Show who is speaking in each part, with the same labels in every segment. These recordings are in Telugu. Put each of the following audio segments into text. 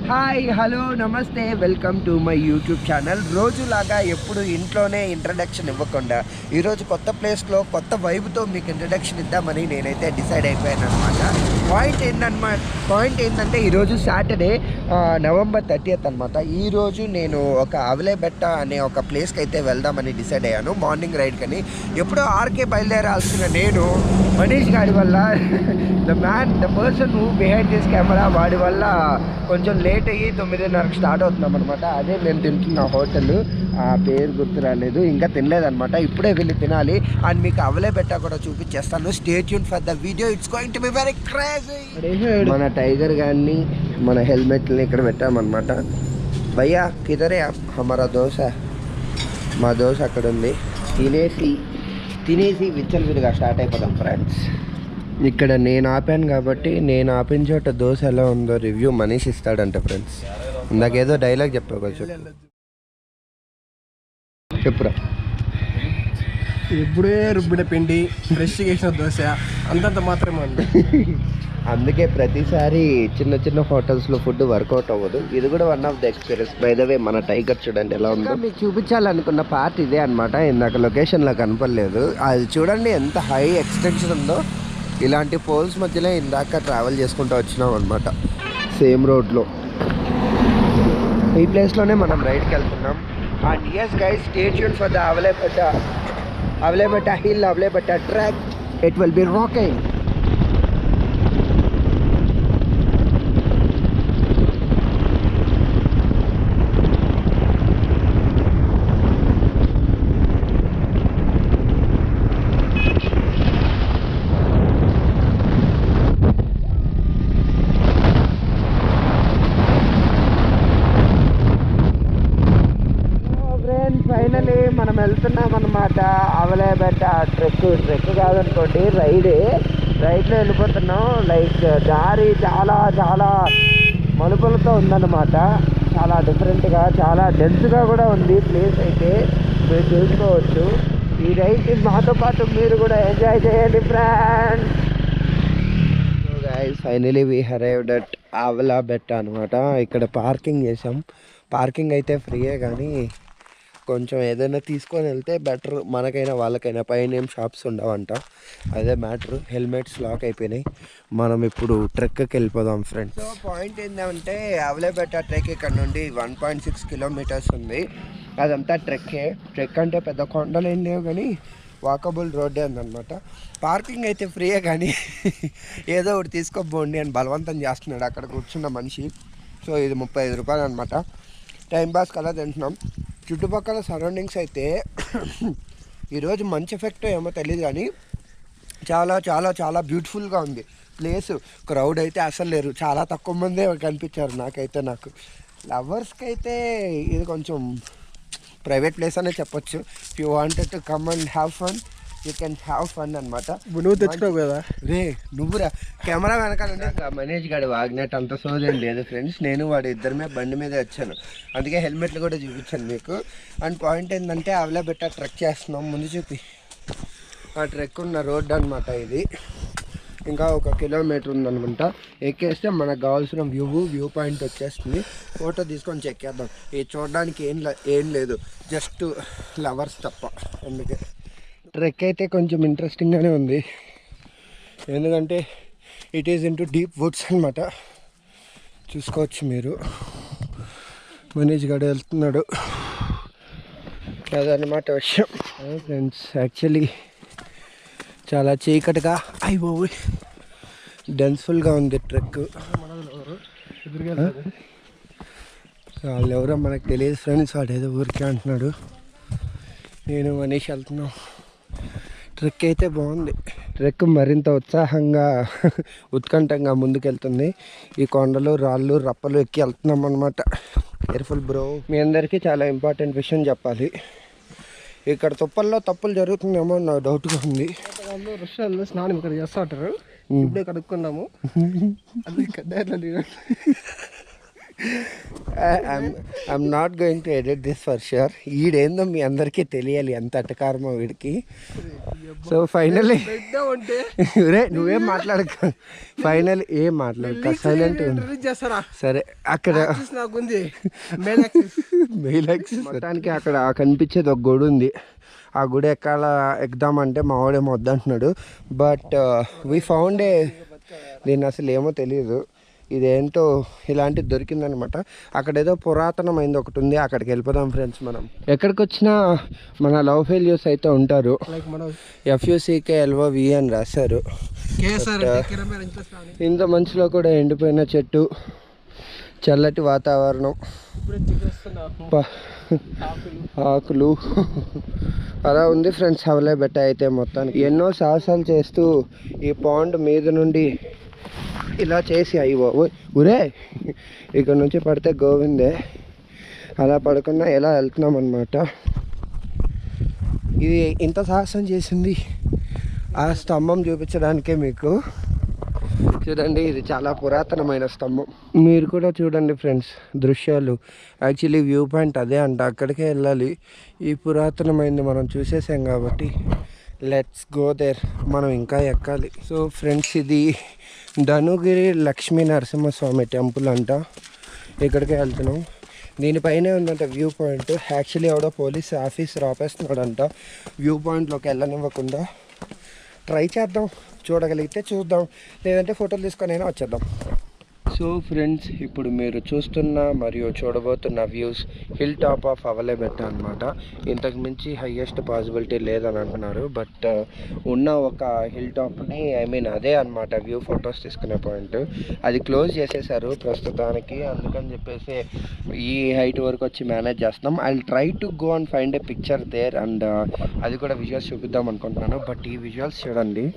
Speaker 1: హాయ్ హలో నమస్తే welcome to my YouTube channel. రోజులాగా ఎప్పుడు ఇంట్లోనే ఇంట్రడక్షన్ ఇవ్వకుండా ఈరోజు కొత్త ప్లేస్లో కొత్త వైబ్తో మీకు ఇంట్రడక్షన్ ఇద్దామని నేనైతే డిసైడ్ అయిపోయాను అనమాట. పాయింట్ ఏంటంటే ఈరోజు సాటర్డే నవంబర్ 30th అనమాట. ఈరోజు నేను ఒక అవలేబెట్ట అనే ఒక ప్లేస్కి అయితే వెళ్దామని డిసైడ్ అయ్యాను మార్నింగ్ రైడ్ కని. ఎప్పుడో ఆర్కే బయలుదేరాల్సిన నేను మనీష్ గారి వల్ల the person who behind this camera వాడి వల్ల కొంచెం లేట్ అయ్యి 9:30కి స్టార్ట్ అవుతున్నాం అనమాట. అదే నేను తింటున్న హోటల్, ఆ పేరు గుర్తు రాలేదు, ఇంకా తినలేదనమాట. ఇప్పుడే వెళ్ళి తినాలి అండ్ మీకు అవలేబెట్ట కూడా చూపించేస్తాను. Stay tune for the video, it's going to be very crazy. మన టైగర్ గాన్ని మన హెల్మెట్ని ఇక్కడ పెట్టామన్నమాట. భయ్యా కిదరే హమారా దోశ, మా దోశ అక్కడ ఉంది. తినేసి విచ్చలవిడిగా స్టార్ట్ అయిపోతాం ఫ్రెండ్స్. ఇక్కడ నేను ఆపాను కాబట్టి నేను ఆపిన చోట దోశ ఎలా ఉందో రివ్యూ మనీష్ ఇస్తాడంట ఫ్రెండ్స్. ఇందాకేదో డైలాగ్ చెప్పావు కొంచెం చెప్పురా.
Speaker 2: ఇప్పుడే రుబ్బిన పిండి ఫ్రెష్ చేసిన దోశ అంతంత మాత్రమే ఉంది.
Speaker 1: అందుకే ప్రతిసారి చిన్న చిన్న హోటల్స్లో ఫుడ్ వర్కౌట్ అవ్వదు. ఇది కూడా one of the experience. By the way మన టైగర్ చూడండి ఎలా ఉందో. మీకు చూపించాలనుకున్న పార్ట్ ఇదే అనమాట. ఇందాక లొకేషన్లో కనపడలేదు. అది చూడండి ఎంత హై ఎక్స్టెన్షన్ ఉందో. ఇలాంటి పోల్స్ మధ్యలో ఇందాక ట్రావెల్ చేసుకుంటూ వచ్చినాం అనమాట సేమ్ రోడ్లో. ఈ ప్లేస్లోనే మనం రైడ్కి వెళ్తున్నాం. And yes guys, stay tuned for the అవలేబెట్ట hill, అవలేబెట్ట track. It will be rocking. Finally మనం వెళ్తున్నాం అనమాట అవలేబెట్ట. ట్రెక్ కాదనుకోండి, రైడ్లో వెళ్ళిపోతున్నాం. లైక్ దారి చాలా చాలా మలుపులతో ఉందన్నమాట. చాలా డిఫరెంట్గా, చాలా డెన్స్గా కూడా ఉంది ప్లేస్ అయితే మీరు చూసుకోవచ్చు. ఈ రైడ్ మాతో పాటు మీరు కూడా ఎంజాయ్ చేయండి friends. So guys, finally we arrived at Avalabetta అనమాట. ఇక్కడ పార్కింగ్ చేసాం. పార్కింగ్ అయితే ఫ్రీయే, కానీ కొంచెం ఏదైనా తీసుకొని వెళ్తే బెటర్ మనకైనా వాళ్ళకైనా. పైన ఏం షాప్స్ ఉండవంట, అదే మ్యాటర్. హెల్మెట్స్ లాక్ అయిపోయినాయి. మనం ఇప్పుడు ట్రెక్కి వెళ్ళిపోదాం ఫ్రెండ్స్. సో పాయింట్ ఏంటంటే అవలేబెట్ట ట్రెక్ ఇక్కడ నుండి 1.6 కిలోమీటర్స్ ఉంది. అదంతా ట్రెక్ అంటే పెద్ద కొండలు ఏం లేవు, కానీ వాకబుల్ రోడ్డే ఉందన్నమాట. పార్కింగ్ అయితే ఫ్రీయే, కానీ ఏదో ఒకటి తీసుకోబోండి అని బలవంతం చేస్తున్నాడు అక్కడ కూర్చున్న మనిషి. సో ఇది 35 రూపాయలు అనమాట. టైం పాస్ కదా తింటున్నాం. చుట్టుపక్కల సరౌండింగ్స్ అయితే ఈరోజు మంచి ఎఫెక్ట్ ఏమో తెలియదు, కానీ చాలా చాలా చాలా బ్యూటిఫుల్గా ఉంది ప్లేస్. క్రౌడ్ అయితే అసలు లేరు, చాలా తక్కువ మందే కనిపించారు నాకైతే. నాకు లవర్స్కి అయితే ఇది కొంచెం ప్రైవేట్ ప్లేస్ అనే చెప్పొచ్చు. If you wanted to come and have fun, you can have fun అనమాట.
Speaker 2: నువ్వు తెచ్చుకోవు కదా
Speaker 1: రే, నువ్వురా కెమెరా వెనకాలంటే మనీష్ గారు వాగినట్టు అంత సోదేం లేదు ఫ్రెండ్స్. నేను వాడు ఇద్దరమే బండి మీదే వచ్చాను, అందుకే హెల్మెట్లు కూడా చూపించాను మీకు. అండ్ పాయింట్ ఏంటంటే అవలేబెట్ట ట్రెక్ చేస్తున్నాం. ముందు చూపి, ఆ ట్రెక్ ఉన్న రోడ్ అనమాట ఇది. ఇంకా 1 కిలోమీటర్ ఉందనుకుంటా. ఎక్కేస్తే మనకు కావాల్సిన వ్యూ పాయింట్ వచ్చేస్తుంది. ఫోటో తీసుకొని చెక్కేద్దాం. ఇది చూడడానికి ఏం లేదు, జస్ట్ లవర్స్ తప్ప. అందుకే ట్రెక్ అయితే కొంచెం ఇంట్రెస్టింగ్గానే ఉంది, ఎందుకంటే it is into deep Woods అనమాట. చూసుకోవచ్చు మీరు. మనీష్ గడ వెళ్తున్నాడు, అదనమాట విషయం ఫ్రెండ్స్. యాక్చువల్లీ చాలా చీకటిగా అయిపోయి డెన్స్ఫుల్గా ఉంది ట్రెక్. వాళ్ళు ఎవరో మనకు తెలియదు ఫ్రెండ్స్. వాడు ఏదో ఊరికే అంటున్నాడు. నేను మనీష్ వెళ్తున్నాం. ట్రెక్ అయితే బాగుంది. ట్రెక్ మరింత ఉత్సాహంగా ఉత్కంఠంగా ముందుకెళ్తుంది. ఈ కొండలు, రాళ్ళు, రప్పలు ఎక్కి వెళ్తున్నాం అనమాట. Careful bro. మీ అందరికీ చాలా ఇంపార్టెంట్ విషయం చెప్పాలి. ఇక్కడ తుప్పల్లో తప్పులు జరుగుతుందేమో నాకు డౌట్గా ఉంది.
Speaker 2: రష్యాలో స్నానం ఇక్కడ చేస్తూ ఉంటారు. ఇప్పుడే కడుక్కున్నాము.
Speaker 1: I'm not going to edit this for sure. ఈడేందో మీ అందరికీ తెలియాలి ఎంత అటకారమో వీడికి. సో ఫైనల్లీ రే నువ్వేం మాట్లాడక, ఫైనల్ ఏం మాట్లాడక సైలెంట్ సరే. అక్కడ మెయిల్ యాక్సెస్ మొత్తానికి అక్కడ కనిపించేది ఒక గుడి ఉంది. ఆ గుడి ఎక్కుదామంటే మా వాడేమో వద్దంటున్నాడు. బట్ వీ ఫౌండ్ దీన్ని అసలు ఏమో తెలియదు, ఇదేంటో ఇలాంటిది దొరికిందనమాట. అక్కడ ఏదో పురాతనమైంది ఒకటి ఉంది, అక్కడికి వెళ్ళిపోదాం ఫ్రెండ్స్. మనం ఎక్కడికి వచ్చినా మన లవ్ ఫెయిల్యూర్స్ అయితే ఉంటారు. FUCKLOVE అని రాశారు. ఇంత మంచులో కూడా ఎండిపోయిన చెట్టు, చల్లటి వాతావరణం, ఆకులు అలా ఉంది ఫ్రెండ్స్. అవలే బెట్ట అయితే మొత్తానికి ఎన్నో సాహసాలు చేస్తూ ఈ పాండ్ మీద నుండి ఇలా చేసి అయ్యో ఊరే ఇక్కడ నుంచి పడితే గోవిందే, అలా పడుకున్నా ఎలా వెళ్తున్నాం అనమాట. ఇది ఇంత సాహసం చేసింది ఆ స్తంభం చూపించడానికే మీకు. చూడండి ఇది చాలా పురాతనమైన స్తంభం. మీరు కూడా చూడండి ఫ్రెండ్స్ దృశ్యాలు. యాక్చువల్లీ వ్యూ పాయింట్ అదే అంట, అక్కడికే వెళ్ళాలి. ఈ పురాతనమైనది మనం చూసేసాం కాబట్టి లెట్స్ గో దేర్. మనం ఇంకా ఎక్కాలి. సో ఫ్రెండ్స్ ఇది ధనుగిరి లక్ష్మీ నరసింహస్వామి టెంపుల్ అంట. ఇక్కడికే వెళ్తున్నాం. దీనిపైనే ఉందంట వ్యూ పాయింట్. యాక్చువల్లీ ఎవడో పోలీస్ ఆఫీసర్ ఆపేస్తున్నాడంట వ్యూ పాయింట్లోకి వెళ్ళనివ్వకుండా. ట్రై చేద్దాం, చూడగలిగితే చూద్దాం, లేదంటే ఫోటోలు తీసుకొని అయినా వచ్చేద్దాం. సో ఫ్రెండ్స్ ఇప్పుడు మీరు చూస్తున్న మరియు చూడబోతున్న వ్యూస్ హిల్ టాప్ ఆఫ్ అవలే బెట్ట అనమాట. ఇంతకు మించి హయ్యెస్ట్ పాసిబిలిటీ లేదని అంటున్నారు. బట్ ఉన్న ఒక హిల్ టాప్ని అదే అనమాట వ్యూ ఫొటోస్ తీసుకునే పాయింట్. అది క్లోజ్ చేసేసారు ప్రస్తుతానికి, అందుకని చెప్పేసి ఈ హైట్ వరకు వచ్చి మేనేజ్ చేస్తున్నాం. I will try to go and find a picture there and అది కూడా విజువల్స్ చూపిద్దాం అనుకుంటున్నాను. బట్ ఈ విజువల్స్ చూడండి,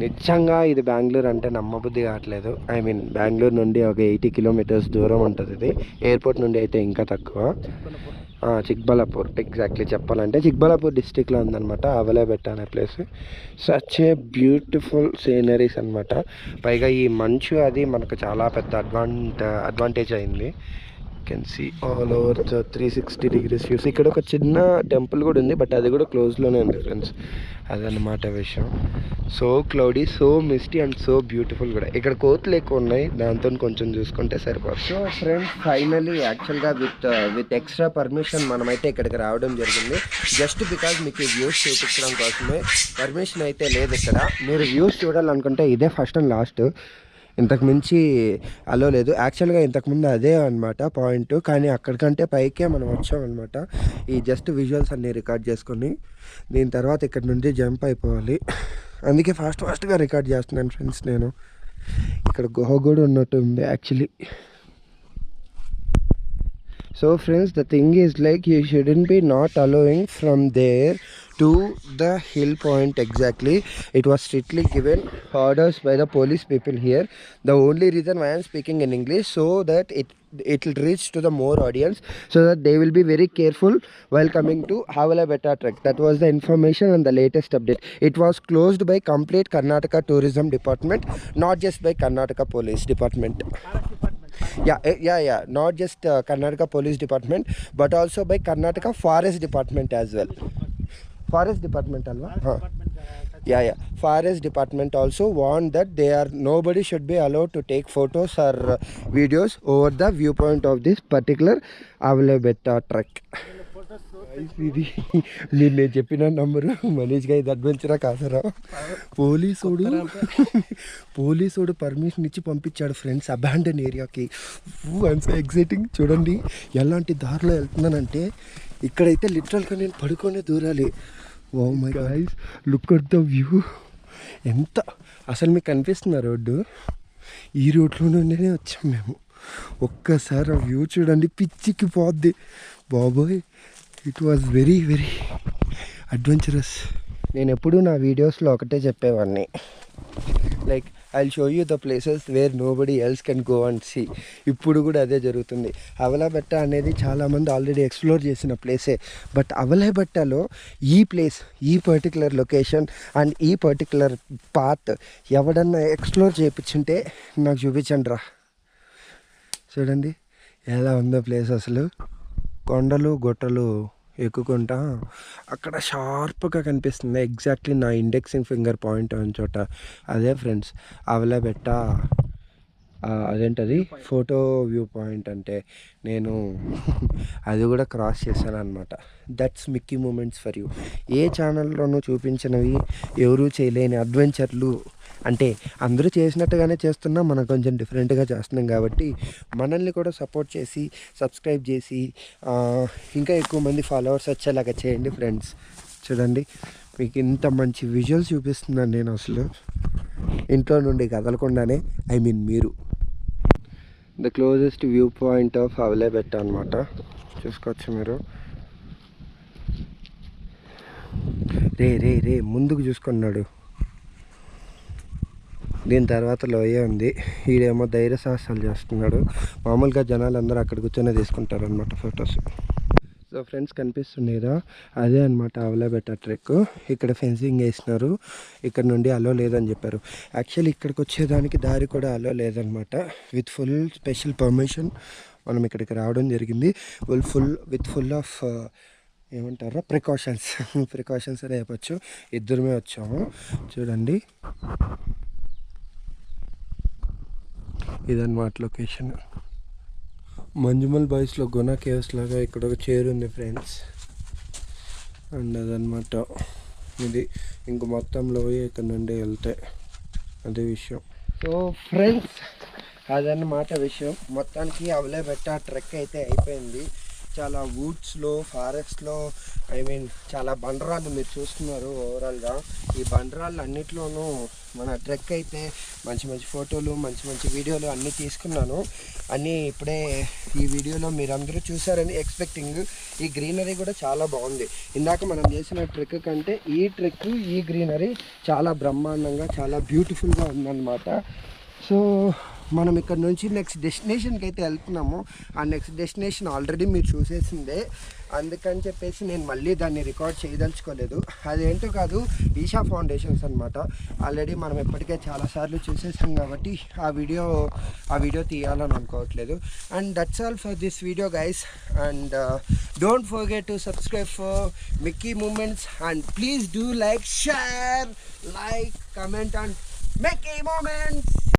Speaker 1: నిజంగా ఇది బెంగళూరు అంటే నమ్మబుద్ధి కావట్లేదు. ఐ మీన్ బెంగళూరు నుండి ఒక 80 కిలోమీటర్స్ దూరం ఉంటుంది ఇది. ఎయిర్పోర్ట్ నుండి అయితే ఇంకా తక్కువ. చిక్బల్లాపూర్ ఎగ్జాక్ట్లీ చెప్పాలంటే చిక్బల్లాపూర్ డిస్టిక్లో ఉందన్నమాట అవలే బెట్ట అనే place. Such a beautiful sceneries అనమాట. పైగా ఈ మంచు అది మనకు చాలా పెద్ద అడ్వాంటేజ్ అయింది. Can see all over 360 degrees views. ఇక్కడ ఒక చిన్న టెంపుల్ కూడా ఉంది, బట్ అది కూడా క్లోజ్లోనే ఉంది ఫ్రెండ్స్. అదనమాట విషయం. So cloudy, so Misty and so beautiful కూడా. ఇక్కడ కోతులు ఎక్కువ ఉన్నాయి, దాంతో కొంచెం చూసుకుంటే సరిపోతుంది. సో ఫ్రెండ్స్ ఫైనలీ యాక్చువల్గా విత్ ఎక్స్ట్రా పర్మిషన్ మనమైతే ఇక్కడికి రావడం జరిగింది. జస్ట్ బికాజ్ మీకు ఈ వ్యూస్ చూపించడం కోసమే. పర్మిషన్ అయితే లేదు ఇక్కడ. మీరు వ్యూస్ చూడాలనుకుంటే ఇదే ఫస్ట్ అండ్ లాస్ట్, ఇంతకు మించి అలో లేదు. యాక్చువల్గా ఇంతకుముందు అదే అనమాట పాయింట్, కానీ అక్కడికంటే పైకే మనం వచ్చామన్నమాట. ఈ జస్ట్ విజువల్స్ అన్నీ రికార్డ్ చేసుకొని దీని తర్వాత ఇక్కడ నుండి జంప్ అయిపోవాలి. అందుకే ఫాస్ట్గా రికార్డ్ చేస్తున్నాను ఫ్రెండ్స్ నేను. ఇక్కడ గుహ కూడా ఉన్నట్టు ఉంది actually. So friends the thing is like you shouldn't be not allowing from there to the hill point exactly. It was strictly given orders by the police people here. The only reason why I am speaking in English, so that it will reach to the more audience, so that they will be very careful while coming to Avale Betta trek. That was the information and the latest update. It was closed by complete Karnataka Tourism Department, not just by Karnataka Police Department. Yeah, not just Karnataka Police Department, but also by Karnataka Forest Department as well. Forest Department alva? Yeah. Forest Department also warned that nobody should be allowed to take photos or videos over the viewpoint of this particular Avale Betta trek. ఇది నేను చెప్పిన నంబరు మనీష్గా ఇది అడ్వెంచరా కాసరా. పోలీసోడు పర్మిషన్ ఇచ్చి పంపించాడు ఫ్రెండ్స్ అబాండన్ ఏరియాకి. And so exciting. చూడండి ఎలాంటి దారిలో వెళ్తున్నానంటే ఇక్కడైతే లిటరల్గా నేను పడుకొనే దూరాలి. Oh my guys, look at the view. ఎంత అసలు మీకు కనిపిస్తున్న రోడ్డు, ఈ రోడ్లో నుండినే వచ్చాం మేము. ఒక్కసారి ఆ వ్యూ చూడండి, పిచ్చికి పోద్ది బాబోయ్. It was very very adventurous. నేను ఎప్పుడూ నా వీడియోస్లో ఒకటే చెప్పేవాడిని, like I show you the places where nobody else can go and see. ఇప్పుడు కూడా అదే జరుగుతుంది. అవలే బెట్ట అనేది చాలామంది ఆల్రెడీ ఎక్స్ప్లోర్ చేసిన ప్లేసే. బట్ అవలే బెట్టలో ఈ ప్లేస్, ఈ పర్టికులర్ లొకేషన్ అండ్ ఈ పర్టికులర్ పాత్ ఎవడన్నా ఎక్స్ప్లోర్ చేయించుంటే నాకు చూపించండి రా. చూడండి ఎలా ఉందో ప్లేస్ అసలు. కొండలు గుట్టలు ఎక్కుకుంటా అక్కడ షార్ప్గా కనిపిస్తుంది ఎగ్జాక్ట్లీ నా ఇండెక్సింగ్ ఫింగర్ పాయింట్ అని చోట. అదే ఫ్రెండ్స్ అవలబెట్ట, అదేంటది ఫోటో వ్యూ పాయింట్ అంటే. నేను అది కూడా క్రాస్ చేశాను అనమాట. That's Mickey moments for you. ఏ ఛానల్లోనూ చూపించినవి ఎవరూ చేయలేని అడ్వెంచర్లు, అంటే అందరూ చేసినట్టుగానే చేస్తున్నాం, మనం కొంచెం డిఫరెంట్గా చేస్తున్నాం కాబట్టి మనల్ని కూడా సపోర్ట్ చేసి సబ్స్క్రైబ్ చేసి ఇంకా ఎక్కువ మంది ఫాలోవర్స్ వచ్చేలాగా చేయండి ఫ్రెండ్స్. చూడండి మీకు ఇంత మంచి విజువల్స్ చూపిస్తున్నాను నేను అసలు ఇంట్లో నుండి కదలకుండానే. ఐ మీన్ మీరు. The closest view point of Avalabetta అనమాట. చూసుకోవచ్చు మీరు. రే రే రే ముందుకు చూసుకున్నాడు. దీని తర్వాత లోయ ఉంది. ఈడేమో ధైర్య సాహసాలు చేస్తున్నాడు. మామూలుగా జనాలు అందరూ అక్కడ కూర్చొని తీసుకుంటారు అనమాట ఫొటోస్. సో ఫ్రెండ్స్ కనిపిస్తుండేదా, అదే అనమాట అవలబెట్ట ట్రెక్. ఇక్కడ ఫెన్సింగ్ వేసినారు, ఇక్కడ నుండి అలో లేదని చెప్పారు. యాక్చువల్లీ ఇక్కడికి వచ్చేదానికి దారి కూడా అలో లేదనమాట. విత్ ఫుల్ స్పెషల్ పర్మిషన్ మనం ఇక్కడికి రావడం జరిగింది. విత్ ఫుల్ ఆఫ్ ఏమంటారా ప్రికాషన్స్ అనే చెప్పచ్చు. ఇద్దరమే వచ్చాము. చూడండి ఇదన్నమాట లొకేషన్. మంజుమల్ బాయ్స్లో గుణ కేవ్స్ లాగా ఇక్కడ ఒక చైర్ ఉంది ఫ్రెండ్స్. అండ్ అదనమాట ఇది. ఇంక మొత్తంలో ఇక్కడ నుండి వెళ్తే అదే విషయం. సో ఫ్రెండ్స్ అదన్నమాట విషయం. మొత్తానికి అవలేబెట్ట ట్రెక్ అయితే అయిపోయింది. చాలా వూడ్స్లో, ఫారెస్ట్లో, ఐ మీన్ చాలా బండరాళ్ళు మీరు చూస్తున్నారు. ఓవరాల్గా ఈ బండరాళ్ళు అన్నిట్లోనూ మన ట్రెక్ అయితే మంచి మంచి ఫోటోలు, మంచి మంచి వీడియోలు అన్నీ తీసుకున్నాను. అన్నీ ఇప్పుడే ఈ వీడియోలో మీరందరూ చూసారని ఎక్స్పెక్టింగ్. ఈ గ్రీనరీ కూడా చాలా బాగుంది. ఇందాక మనం చేసిన ట్రెక్ కంటే ఈ ట్రెక్, ఈ గ్రీనరీ చాలా బ్రహ్మాండంగా, చాలా బ్యూటిఫుల్గా ఉందన్నమాట. సో మనం ఇక్కడ నుంచి నెక్స్ట్ డెస్టినేషన్కి అయితే వెళ్తున్నాము. ఆ నెక్స్ట్ డెస్టినేషన్ ఆల్రెడీ మీరు చూసేసిందే, అందుకని చెప్పేసి నేను మళ్ళీ దాన్ని రికార్డ్ చేయదలుచుకోలేదు. అదేంటో కాదు, ఈషా ఫౌండేషన్స్ అనమాట. ఆల్రెడీ మనం ఇప్పటికే చాలాసార్లు చూసేసాం కాబట్టి ఆ వీడియో తీయాలని అనుకోవట్లేదు. And that's all for this video guys. And don't forget to subscribe for Mickey Moments. And please do like, share, comment and Mickey moments.